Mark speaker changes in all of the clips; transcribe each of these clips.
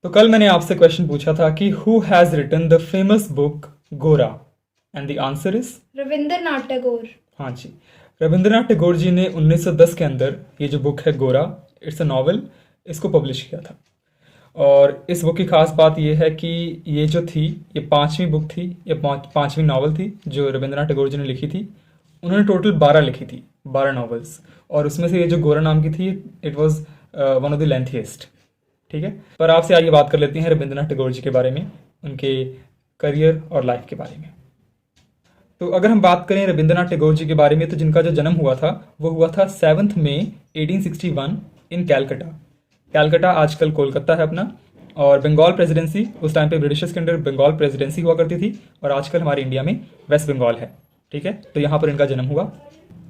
Speaker 1: तो कल मैंने आपसे क्वेश्चन पूछा था कि who has written the famous book Gora, and the answer is
Speaker 2: Rabindranath Tagore.
Speaker 1: हाँ जी, रविंद्रनाथ टैगोर जी ने 1910 के अंदर ये जो बुक है गोरा, इट्स अ नॉवल, इसको पब्लिश किया था। और इस बुक की खास बात ये है कि ये जो थी, ये पांचवी बुक थी, ये पांचवी नॉवल थी जो रविंद्रनाथ टैगोर जी ने लिखी थी। उन्होंने टोटल 12 लिखी थी, 12 नॉवेल्स, और उसमें से ये जो गोरा नाम की थी, it was one of the lengthiest. ठीक है, पर आपसे आगे बात कर लेते हैं रविंद्रनाथ टैगोर जी के बारे में, उनके करियर और लाइफ के बारे में। तो अगर हम बात करें रविंद्रनाथ टैगोर जी के बारे में, तो जिनका जो जन्म हुआ था वो हुआ था 7 मई 1861 इन कैलकटा। कैलकटा आजकल कोलकाता है अपना। और बंगाल प्रेसिडेंसी, उस टाइम पे ब्रिटिशर्स के अंडर बंगाल प्रेसिडेंसी हुआ करती थी, और आजकल हमारे इंडिया में वेस्ट बंगाल है। ठीक है, तो यहाँ पर इनका जन्म हुआ।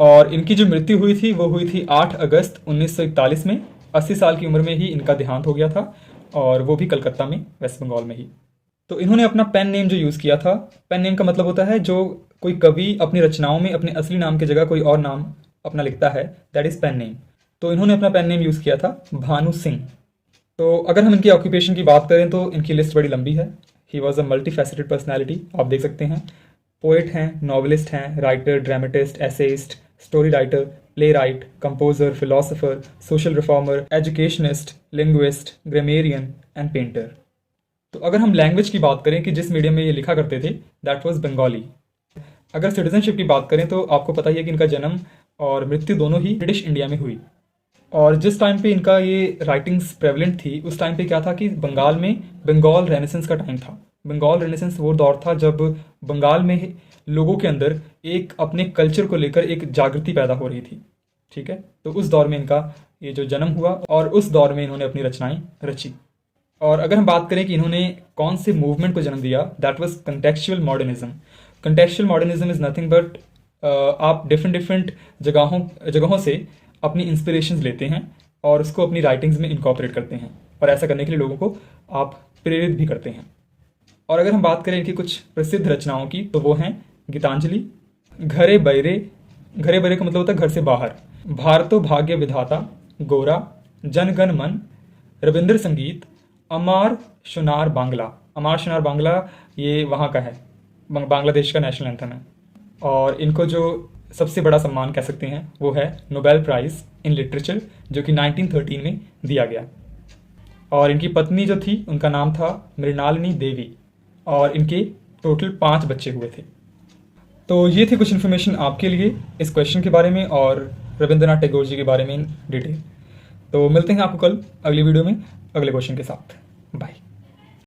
Speaker 1: और इनकी जो मृत्यु हुई थी वो हुई थी 8 अगस्त 1941 में। 80 साल की उम्र में ही इनका देहांत हो गया था, और वो भी कलकत्ता में, वेस्ट बंगाल में ही। तो इन्होंने अपना पेन नेम जो यूज़ किया था, पेन नेम का मतलब होता है जो कोई कवि अपनी रचनाओं में अपने असली नाम की जगह कोई और नाम अपना लिखता है, दैट इज़ पेन नेम। तो इन्होंने अपना पेन नेम यूज़ किया था भानु सिंह। तो अगर हम इनकी ऑक्यूपेशन की बात करें तो इनकी लिस्ट बड़ी लंबी है। He was a multi faceted personality, आप देख सकते हैं। पोएट हैं, नॉवलिस्ट हैं, writer, dramatist, essayist, story writer, play right, composer, philosopher, social reformer, educationist, linguist, grammarian and painter. तो अगर हम लैंग्वेज की बात करें कि जिस मीडियम में ये लिखा करते थे, दैट वाज बंगाली। अगर सिटीजनशिप की बात करें तो आपको पता ही है कि इनका जन्म और मृत्यु दोनों ही ब्रिटिश इंडिया में हुई। और जिस टाइम पे इनका ये राइटिंग्स प्रेवलेंट थी, उस टाइम पे क्या था कि बंगाल में बंगाल रेनेसेंस का टाइम था। बंगाल रेनेसेंस वो दौर था जब बंगाल में लोगों के अंदर एक अपने कल्चर को लेकर एक जागृति पैदा हो रही थी। ठीक है, तो उस दौर में इनका ये जो जन्म हुआ, और उस दौर में इन्होंने अपनी रचनाएं रची। और अगर हम बात करें कि इन्होंने कौन से मूवमेंट को जन्म दिया, that was contextual modernism. Contextual modernism is nothing but आप डिफरेंट जगहों से अपनी इंस्पिरेशंस लेते हैं और उसको अपनी राइटिंग्स में इनकॉर्पोरेट करते हैं, और ऐसा करने के लिए लोगों को आप प्रेरित भी करते हैं। और अगर हम बात करें इनकी कुछ प्रसिद्ध रचनाओं की, तो वो हैं गीतांजलि, घरे बैरे, घरे बैरे का मतलब होता है घर से बाहर, भारतो भाग्य विधाता, गोरा, जनगण मन, रविंद्र संगीत, अमार शुनार बांग्ला। अमार शुनार बांग्ला ये वहाँ का है, बांग्लादेश का नेशनल एंथम है। और इनको जो सबसे बड़ा सम्मान कह सकते हैं वो है नोबेल प्राइज़ इन लिटरेचर, जो कि 1913 में दिया गया। और इनकी पत्नी जो थी, उनका नाम था मृणालिनी देवी, और इनके टोटल 5 बच्चे हुए थे। तो ये थी कुछ इन्फॉर्मेशन आपके लिए इस क्वेश्चन के बारे में और रविंद्रनाथ टैगोर जी के बारे में इन डिटेल। तो मिलते हैं आपको कल अगली वीडियो में अगले क्वेश्चन के साथ।